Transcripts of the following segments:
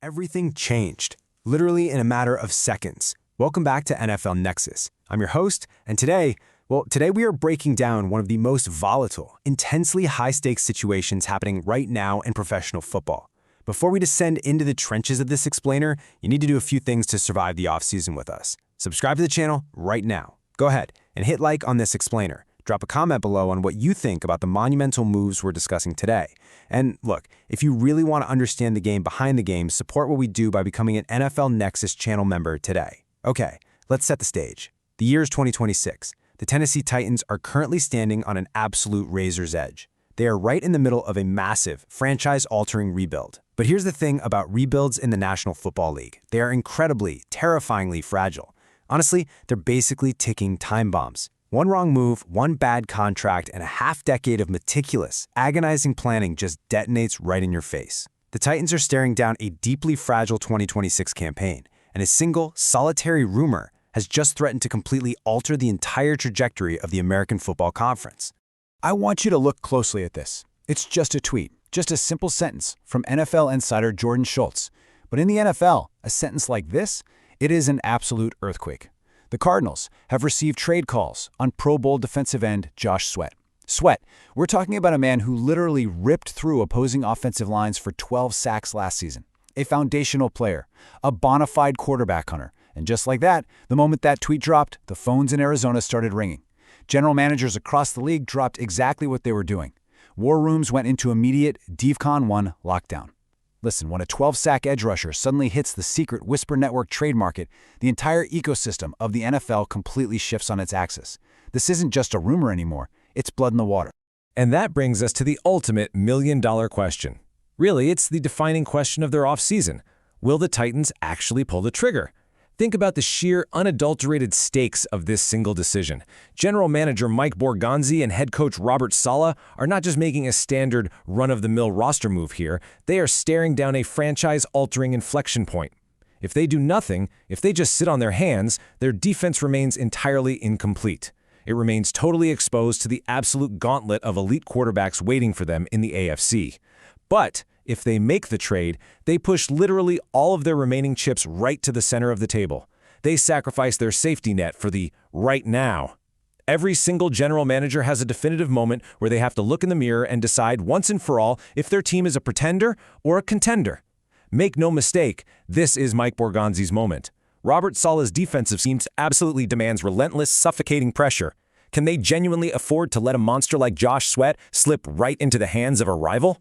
Everything changed, literally in a matter of seconds. Welcome back to NFL Nexus. I'm your host, and today we are breaking down one of the most volatile, intensely high-stakes situations happening right now in professional football. Before we descend into the trenches of this explainer, you need to do a few things to survive the offseason with us. Subscribe to the channel right now. Go ahead and hit like on this explainer. Drop a comment below on what you think about the monumental moves we're discussing today. And look, if you really want to understand the game behind the game, support what we do by becoming an NFL Nexus channel member today. Okay, let's set the stage. The year is 2026. The Tennessee Titans are currently standing on an absolute razor's edge. They are right in the middle of a massive, franchise-altering rebuild. But here's the thing about rebuilds in the National Football League. They are incredibly, terrifyingly fragile. Honestly, they're basically ticking time bombs. One wrong move, one bad contract, and a half-decade of meticulous, agonizing planning just detonates right in your face. The Titans are staring down a deeply fragile 2026 campaign, and a single, solitary rumor has just threatened to completely alter the entire trajectory of the American Football Conference. I want you to look closely at this. It's just a tweet, just a simple sentence from NFL insider Jordan Schultz. But in the NFL, a sentence like this, it is an absolute earthquake. The Cardinals have received trade calls on Pro Bowl defensive end Josh Sweat. Sweat, we're talking about a man who literally ripped through opposing offensive lines for 12 sacks last season. A foundational player, a bona fide quarterback hunter. And just like that, the moment that tweet dropped, the phones in Arizona started ringing. General managers across the league dropped exactly what they were doing. War rooms went into immediate DEFCON 1 lockdown. Listen, when a 12-sack edge rusher suddenly hits the secret Whisper Network trade market, the entire ecosystem of the NFL completely shifts on its axis. This isn't just a rumor anymore, it's blood in the water. And that brings us to the ultimate million-dollar question. Really, it's the defining question of their offseason. Will the Titans actually pull the trigger? Think about the sheer, unadulterated stakes of this single decision. General Manager Mike Borgonzi and head coach Robert Saleh are not just making a standard run-of-the-mill roster move here, they are staring down a franchise-altering inflection point. If they do nothing, if they just sit on their hands, their defense remains entirely incomplete. It remains totally exposed to the absolute gauntlet of elite quarterbacks waiting for them in the AFC. But if they make the trade, they push literally all of their remaining chips right to the center of the table. They sacrifice their safety net for the right now. Every single general manager has a definitive moment where they have to look in the mirror and decide once and for all if their team is a pretender or a contender. Make no mistake, this is Mike Borgonzi's moment. Robert Saleh's defensive scheme absolutely demands relentless, suffocating pressure. Can they genuinely afford to let a monster like Josh Sweat slip right into the hands of a rival?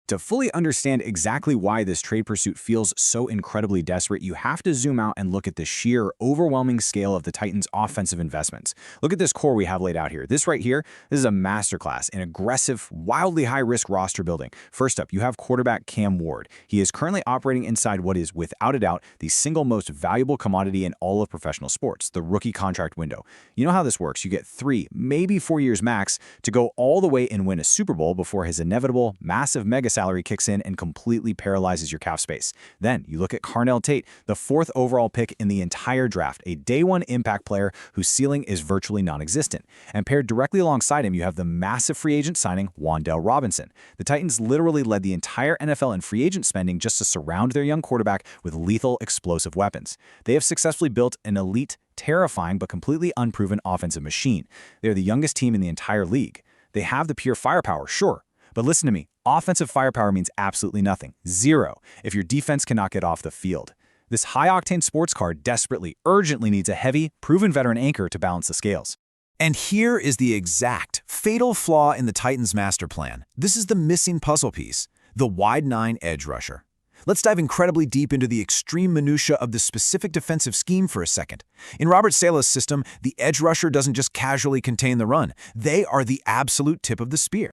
To fully understand exactly why this trade pursuit feels so incredibly desperate, you have to zoom out and look at the sheer, overwhelming scale of the Titans' offensive investments. Look at this core we have laid out here. This right here, this is a masterclass in aggressive, wildly high-risk roster building. First up, you have quarterback Cam Ward. He is currently operating inside what is, without a doubt, the single most valuable commodity in all of professional sports, the rookie contract window. You know how this works. You get 3, maybe 4 years max to go all the way and win a Super Bowl before his inevitable, massive mega salary kicks in and completely paralyzes your cap space. Then you look at Carnell Tate, the 4th overall pick in the entire draft, a day-one impact player whose ceiling is virtually non-existent. And paired directly alongside him, you have the massive free agent signing Wan'Dale Robinson. The Titans literally led the entire NFL in free agent spending just to surround their young quarterback with lethal, explosive weapons. They have successfully built an elite, terrifying, but completely unproven offensive machine. They are the youngest team in the entire league. They have the pure firepower, sure. But listen to me, offensive firepower means absolutely nothing. Zero, if your defense cannot get off the field. This high-octane sports car desperately, urgently needs a heavy, proven veteran anchor to balance the scales. And here is the exact, fatal flaw in the Titans' master plan. This is the missing puzzle piece, the wide 9 edge rusher. Let's dive incredibly deep into the extreme minutia of the specific defensive scheme for a second. In Robert Saleh's system, the edge rusher doesn't just casually contain the run. They are the absolute tip of the spear.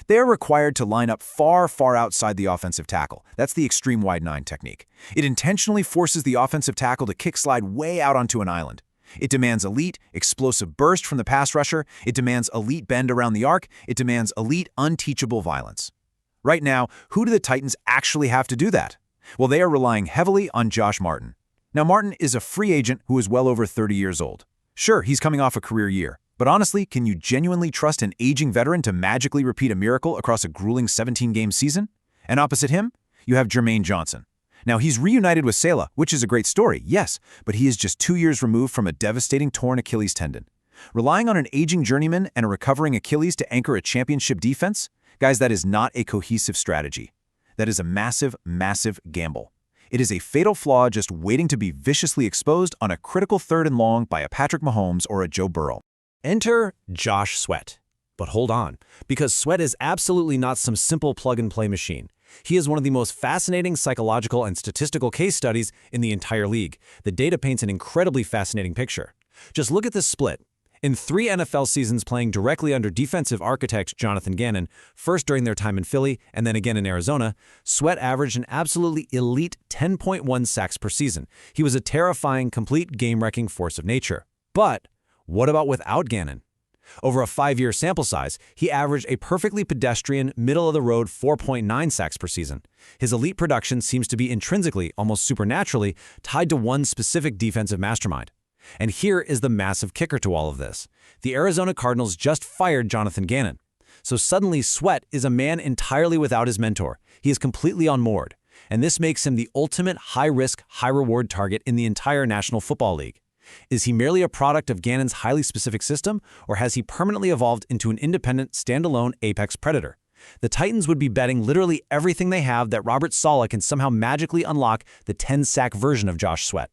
They are required to line up far, far outside the offensive tackle. That's the extreme wide 9 technique. It intentionally forces the offensive tackle to kick slide way out onto an island. It demands elite, explosive burst from the pass rusher. It demands elite bend around the arc. It demands elite, unteachable violence. Right now, who do the Titans actually have to do that? Well, they are relying heavily on Josh Martin. Now, Martin is a free agent who is well over 30 years old. Sure, he's coming off a career year. But honestly, can you genuinely trust an aging veteran to magically repeat a miracle across a grueling 17-game season? And opposite him, you have Jermaine Johnson. Now, he's reunited with Sela, which is a great story, yes, but he is just 2 years removed from a devastating torn Achilles tendon. Relying on an aging journeyman and a recovering Achilles to anchor a championship defense? Guys, that is not a cohesive strategy. That is a massive, massive gamble. It is a fatal flaw just waiting to be viciously exposed on a critical 3rd and long by a Patrick Mahomes or a Joe Burrow. Enter Josh Sweat. But hold on, because Sweat is absolutely not some simple plug-and-play machine. He is one of the most fascinating psychological and statistical case studies in the entire league. The data paints an incredibly fascinating picture. Just look at this split. In 3 NFL seasons playing directly under defensive architect Jonathan Gannon, first during their time in Philly and then again in Arizona, Sweat averaged an absolutely elite 10.1 sacks per season. He was a terrifying, complete game-wrecking force of nature. But what about without Gannon? Over a 5-year sample size, he averaged a perfectly pedestrian, middle-of-the-road 4.9 sacks per season. His elite production seems to be intrinsically, almost supernaturally, tied to one specific defensive mastermind. And here is the massive kicker to all of this. The Arizona Cardinals just fired Jonathan Gannon. So suddenly Sweat is a man entirely without his mentor. He is completely unmoored. And this makes him the ultimate high-risk, high-reward target in the entire National Football League. Is he merely a product of Gannon's highly specific system, or has he permanently evolved into an independent, standalone apex predator? The Titans would be betting literally everything they have that Robert Saleh can somehow magically unlock the 10-sack version of Josh Sweat.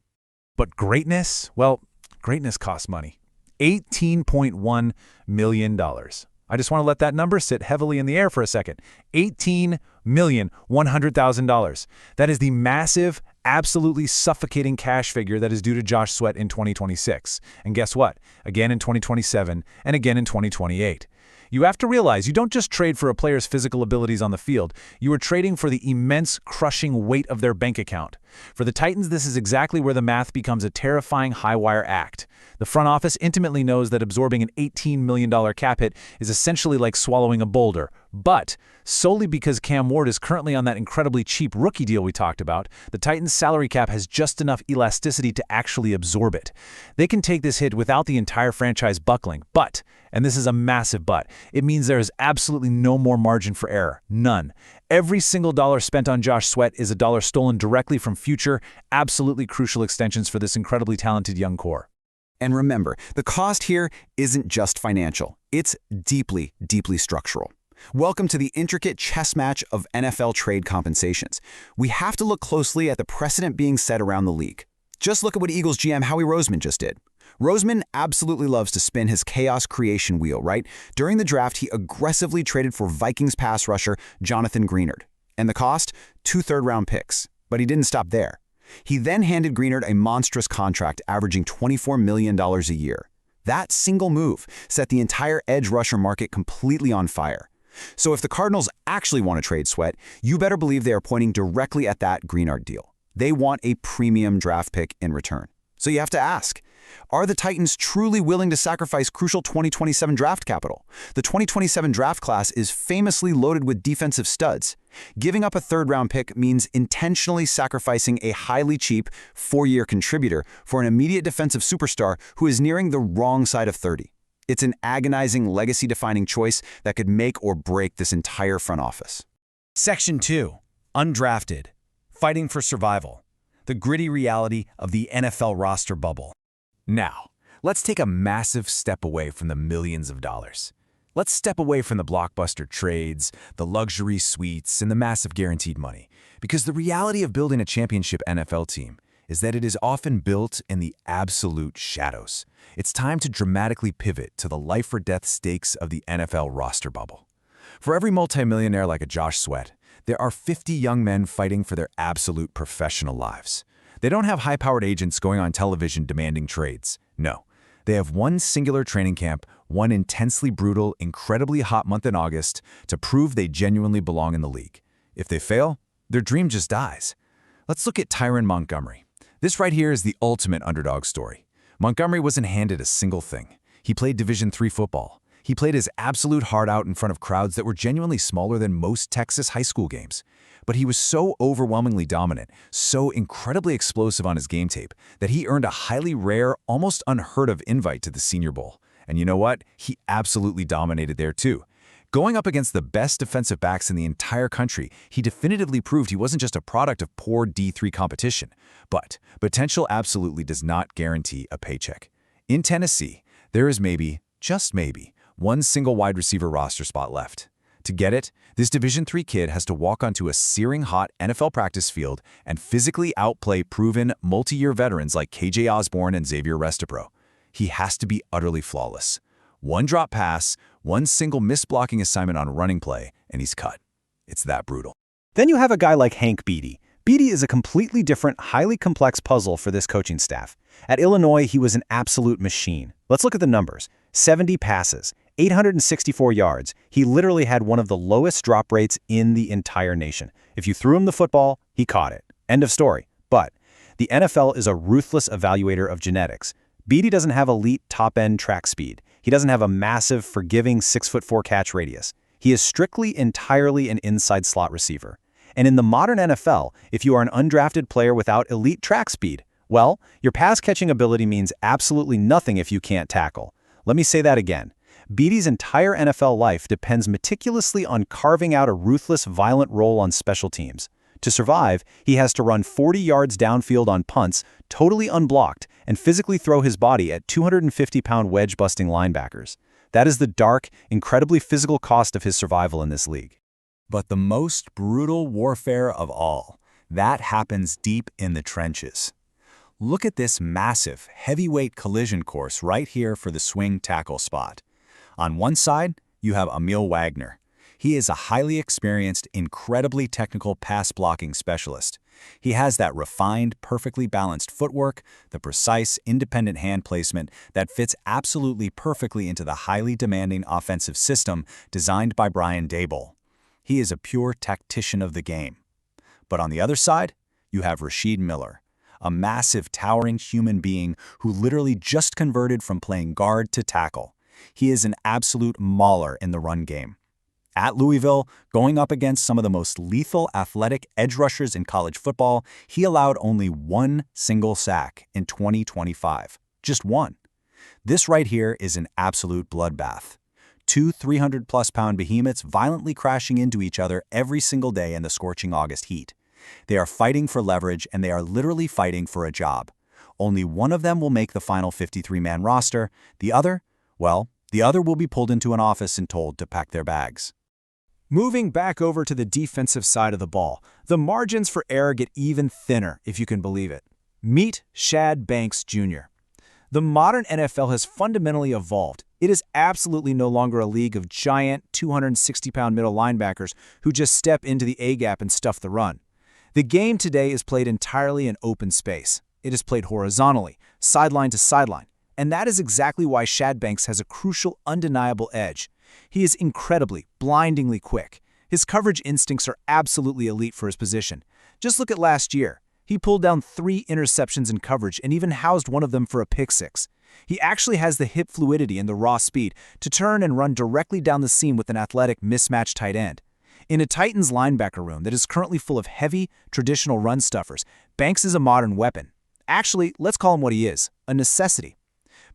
But greatness? Well, greatness costs money. $18.1 million. I just want to let that number sit heavily in the air for a second. $18,100,000. That is the massive, absolutely suffocating cash figure that is due to Josh Sweat in 2026. And guess what? Again in 2027 and again in 2028. You have to realize you don't just trade for a player's physical abilities on the field. You are trading for the immense, crushing weight of their bank account. For the Titans, this is exactly where the math becomes a terrifying high-wire act. The front office intimately knows that absorbing an $18 million cap hit is essentially like swallowing a boulder. But solely because Cam Ward is currently on that incredibly cheap rookie deal we talked about, the Titans' salary cap has just enough elasticity to actually absorb it. They can take this hit without the entire franchise buckling, but, and this is a massive but, it means there is absolutely no more margin for error. None. Every single dollar spent on Josh Sweat is a dollar stolen directly from future, absolutely crucial extensions for this incredibly talented young core. And remember, the cost here isn't just financial. It's deeply, deeply structural. Welcome to the intricate chess match of NFL trade compensations. We have to look closely at the precedent being set around the league. Just look at what Eagles GM Howie Roseman just did. Roseman absolutely loves to spin his chaos creation wheel, right? During the draft, he aggressively traded for Vikings pass rusher Jonathan Greenard. And the cost? 2 third-round picks. But he didn't stop there. He then handed Greenard a monstrous contract averaging $24 million a year. That single move set the entire edge rusher market completely on fire. So if the Cardinals actually want to trade Sweat, you better believe they are pointing directly at that Greenard deal. They want a premium draft pick in return. So you have to ask, are the Titans truly willing to sacrifice crucial 2027 draft capital? The 2027 draft class is famously loaded with defensive studs. Giving up a third-round pick means intentionally sacrificing a highly cheap 4-year contributor for an immediate defensive superstar who is nearing the wrong side of 30. It's an agonizing, legacy-defining choice that could make or break this entire front office. Section 2. Undrafted. Fighting for survival. The gritty reality of the NFL roster bubble. Now, let's take a massive step away from the millions of dollars. Let's step away from the blockbuster trades, the luxury suites, and the massive guaranteed money. Because the reality of building a championship NFL team is that it is often built in the absolute shadows. It's time to dramatically pivot to the life-or-death stakes of the NFL roster bubble. For every multimillionaire like a Josh Sweat, there are 50 young men fighting for their absolute professional lives. They don't have high-powered agents going on television demanding trades. No, they have one singular training camp, one intensely brutal, incredibly hot month in August to prove they genuinely belong in the league. If they fail, their dream just dies. Let's look at Tyron Montgomery. This right here is the ultimate underdog story. Montgomery wasn't handed a single thing. He played Division III football. He played his absolute heart out in front of crowds that were genuinely smaller than most Texas high school games. But he was so overwhelmingly dominant, so incredibly explosive on his game tape, that he earned a highly rare, almost unheard of invite to the Senior Bowl. And you know what? He absolutely dominated there too. Going up against the best defensive backs in the entire country, he definitively proved he wasn't just a product of poor D3 competition. But potential absolutely does not guarantee a paycheck. In Tennessee, there is maybe, just maybe, one single wide receiver roster spot left. To get it, this Division III kid has to walk onto a searing hot NFL practice field and physically outplay proven multi-year veterans like KJ Osborne and Xavier Restapro. He has to be utterly flawless. One drop pass, one single missed-blocking assignment on a running play, and he's cut. It's that brutal. Then you have a guy like Hank Beatty. Beatty is a completely different, highly complex puzzle for this coaching staff. At Illinois, he was an absolute machine. Let's look at the numbers. 70 passes, 864 yards. He literally had one of the lowest drop rates in the entire nation. If you threw him the football, he caught it. End of story. But the NFL is a ruthless evaluator of genetics. Beatty doesn't have elite top-end track speed. He doesn't have a massive, forgiving 6'4" catch radius. He is strictly, entirely an inside slot receiver. And in the modern NFL, if you are an undrafted player without elite track speed, well, your pass-catching ability means absolutely nothing if you can't tackle. Let me say that again. Beatty's entire NFL life depends meticulously on carving out a ruthless, violent role on special teams. To survive, he has to run 40 yards downfield on punts, totally unblocked, and physically throw his body at 250-pound wedge-busting linebackers. That is the dark, incredibly physical cost of his survival in this league. But the most brutal warfare of all, that happens deep in the trenches. Look at this massive, heavyweight collision course right here for the swing tackle spot. On one side, you have Emil Wagner. He is a highly experienced, incredibly technical pass-blocking specialist. He has that refined, perfectly balanced footwork, the precise, independent hand placement that fits absolutely perfectly into the highly demanding offensive system designed by Brian Daboll. He is a pure tactician of the game. But on the other side, you have Rasheed Miller, a massive, towering human being who literally just converted from playing guard to tackle. He is an absolute mauler in the run game. At Louisville, going up against some of the most lethal athletic edge rushers in college football, he allowed only one single sack in 2025. Just one. This right here is an absolute bloodbath. Two 300-plus-pound behemoths violently crashing into each other every single day in the scorching August heat. They are fighting for leverage, and they are literally fighting for a job. Only one of them will make the final 53-man roster. The other, well, the other will be pulled into an office and told to pack their bags. Moving back over to the defensive side of the ball, the margins for error get even thinner, if you can believe it. Meet Shad Banks Jr. The modern NFL has fundamentally evolved. It is absolutely no longer a league of giant 260-pound middle linebackers who just step into the A-gap and stuff the run. The game today is played entirely in open space. It is played horizontally, sideline to sideline, and that is exactly why Shad Banks has a crucial, undeniable edge. He is incredibly, blindingly quick. His coverage instincts are absolutely elite for his position. Just look at last year. He pulled down 3 interceptions in coverage and even housed one of them for a pick-six. He actually has the hip fluidity and the raw speed to turn and run directly down the seam with an athletic, mismatched tight end. In a Titans linebacker room that is currently full of heavy, traditional run stuffers, Banks is a modern weapon. Actually, let's call him what he is, a necessity.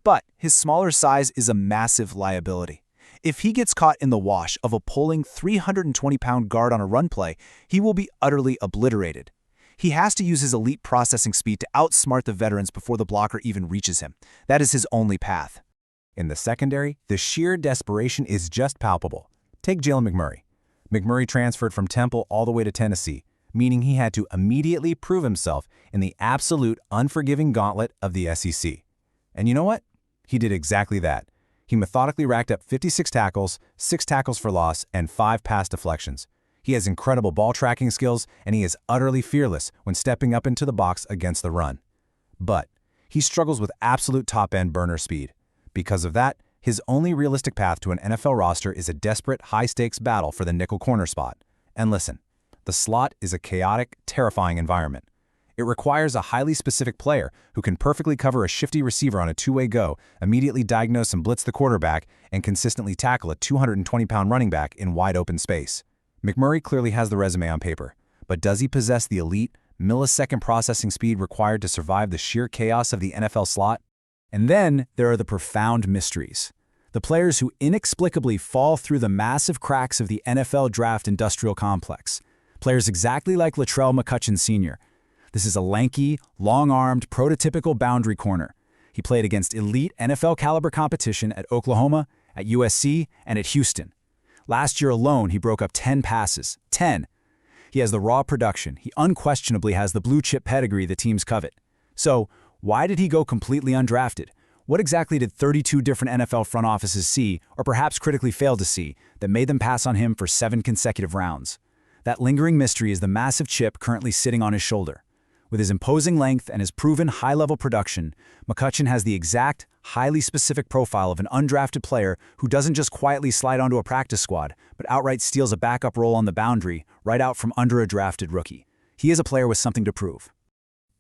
But his smaller size is a massive liability. If he gets caught in the wash of a pulling 320-pound guard on a run play, he will be utterly obliterated. He has to use his elite processing speed to outsmart the veterans before the blocker even reaches him. That is his only path. In the secondary, the sheer desperation is just palpable. Take Jalen McMurray. McMurray transferred from Temple all the way to Tennessee, meaning he had to immediately prove himself in the absolute unforgiving gauntlet of the SEC. And you know what? He did exactly that. He methodically racked up 56 tackles, 6 tackles for loss, and 5 pass deflections. He has incredible ball tracking skills, and he is utterly fearless when stepping up into the box against the run. But he struggles with absolute top-end burner speed. Because of that, his only realistic path to an NFL roster is a desperate, high-stakes battle for the nickel corner spot. And listen, the slot is a chaotic, terrifying environment. It requires a highly specific player who can perfectly cover a shifty receiver on a two-way go, immediately diagnose and blitz the quarterback, and consistently tackle a 220-pound running back in wide-open space. McMurray clearly has the resume on paper, but does he possess the elite, millisecond processing speed required to survive the sheer chaos of the NFL slot? And then there are the profound mysteries. the players who inexplicably fall through the massive cracks of the NFL draft industrial complex. Players exactly like Latrell McCutcheon Sr. This is a lanky, long-armed, prototypical boundary corner. He played against elite NFL-caliber competition at Oklahoma, at USC, and at Houston. Last year alone, he broke up 10 passes. 10! He has the raw production. He unquestionably has the blue-chip pedigree the teams covet. So, why did he go completely undrafted? What exactly did 32 different NFL front offices see, or perhaps critically fail to see, that made them pass on him for 7 consecutive rounds? That lingering mystery is the massive chip currently sitting on his shoulder. With his imposing length and his proven high-level production, McCutcheon has the exact, highly specific profile of an undrafted player who doesn't just quietly slide onto a practice squad, but outright steals a backup role on the boundary right out from under a drafted rookie. He is a player with something to prove.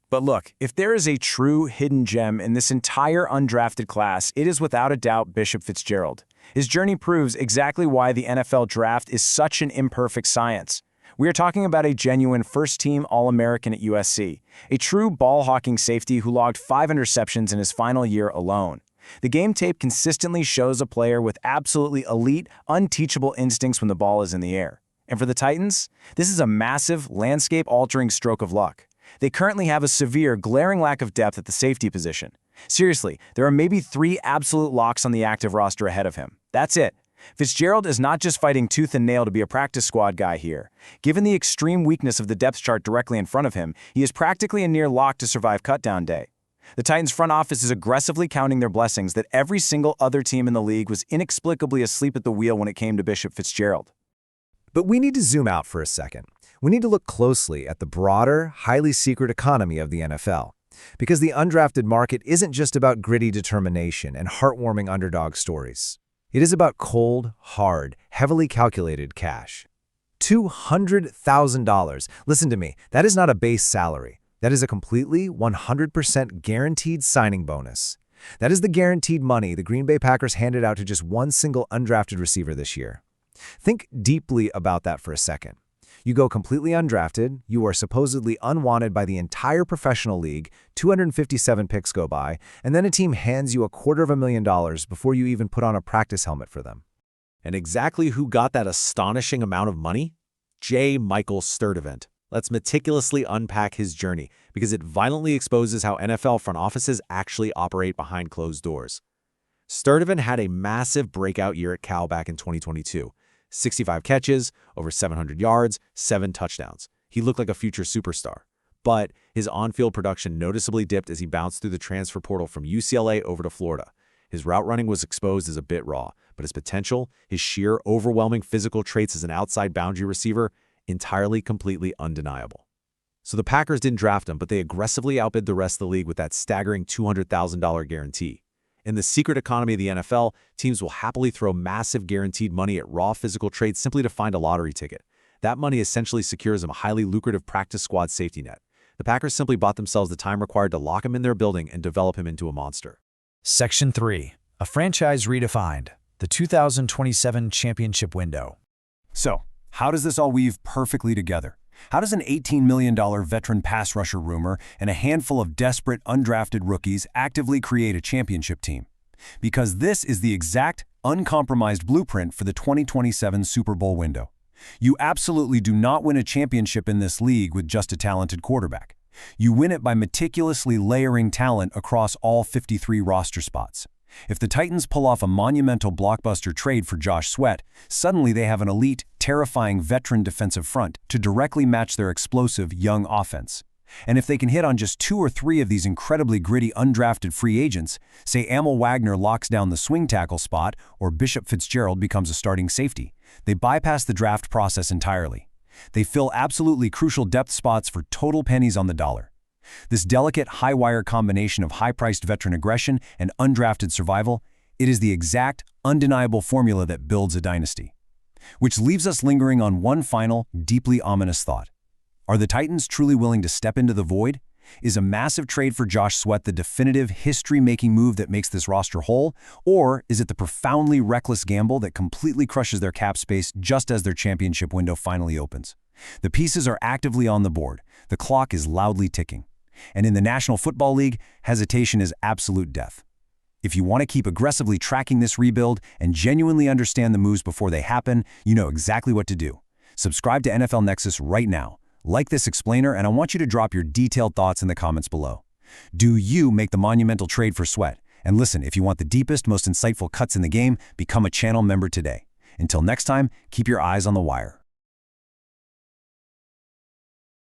But look, if there is a true hidden gem in this entire undrafted class, it is without a doubt Bishop Fitzgerald. His journey proves exactly why the NFL draft is such an imperfect science. We are talking about a genuine first-team All-American at USC, a true ball-hawking safety who logged 5 interceptions in his final year alone. The game tape consistently shows a player with absolutely elite, unteachable instincts when the ball is in the air. And for the Titans, this is a massive, landscape-altering stroke of luck. They currently have a severe, glaring lack of depth at the safety position. Seriously, there are maybe 3 absolute locks on the active roster ahead of him. That's it. Fitzgerald is not just fighting tooth and nail to be a practice squad guy here. Given the extreme weakness of the depth chart directly in front of him, he is practically a near lock to survive cutdown day. The Titans front office is aggressively counting their blessings that every single other team in the league was inexplicably asleep at the wheel when it came to Bishop Fitzgerald. But we need to zoom out for a second. We need to look closely at the broader, highly secret economy of the NFL. Because the undrafted market isn't just about gritty determination and heartwarming underdog stories. It is about cold, hard, heavily calculated cash. $200,000. Listen to me, that is not a base salary. That is a completely 100% guaranteed signing bonus. That is the guaranteed money the Green Bay Packers handed out to just one single undrafted receiver this year. Think deeply about that for a second. You go completely undrafted, you are supposedly unwanted by the entire professional league, 257 picks go by, and then a team hands you $250,000 before you even put on a practice helmet for them. And exactly who got that astonishing amount of money? J. Michael Sturdivant. Let's meticulously unpack his journey because it violently exposes how NFL front offices actually operate behind closed doors. Sturdivant had a massive breakout year at Cal back in 2022. 65 catches, over 700 yards, 7 touchdowns. He looked like a future superstar. But his on-field production noticeably dipped as he bounced through the transfer portal from UCLA over to Florida. His route running was exposed as a bit raw, but his potential, his sheer, overwhelming physical traits as an outside boundary receiver, entirely, completely undeniable. So the Packers didn't draft him, but they aggressively outbid the rest of the league with that staggering $200,000 guarantee. In the secret economy of the NFL, teams will happily throw massive guaranteed money at raw physical traits simply to find a lottery ticket. That money essentially secures them a highly lucrative practice squad safety net. The Packers simply bought themselves the time required to lock him in their building and develop him into a monster. Section 3. A franchise redefined. The 2027 championship window. So, how does this all weave perfectly together? How does an $18 million veteran pass rusher rumor and a handful of desperate, undrafted rookies actively create a championship team? Because this is the exact, uncompromised blueprint for the 2027 Super Bowl window. You absolutely do not win a championship in this league with just a talented quarterback. You win it by meticulously layering talent across all 53 roster spots. If the Titans pull off a monumental blockbuster trade for Josh Sweat, suddenly they have an elite, terrifying veteran defensive front to directly match their explosive, young offense. And if they can hit on just 2 or 3 of these incredibly gritty undrafted free agents, say Amil Wagner locks down the swing tackle spot or Bishop Fitzgerald becomes a starting safety, they bypass the draft process entirely. They fill absolutely crucial depth spots for total pennies on the dollar. This delicate, high-wire combination of high-priced veteran aggression and undrafted survival, it is the exact, undeniable formula that builds a dynasty. Which leaves us lingering on one final, deeply ominous thought. Are the Titans truly willing to step into the void? Is a massive trade for Josh Sweat the definitive, history-making move that makes this roster whole? Or is it the profoundly reckless gamble that completely crushes their cap space just as their championship window finally opens? The pieces are actively on the board. The clock is loudly ticking. And in the National Football League, hesitation is absolute death. If you want to keep aggressively tracking this rebuild and genuinely understand the moves before they happen, you know exactly what to do. Subscribe to NFL Nexus right now. Like this explainer, and I want you to drop your detailed thoughts in the comments below. Do you make the monumental trade for Sweat? And listen, if you want the deepest, most insightful cuts in the game, become a channel member today. Until next time, keep your eyes on the wire.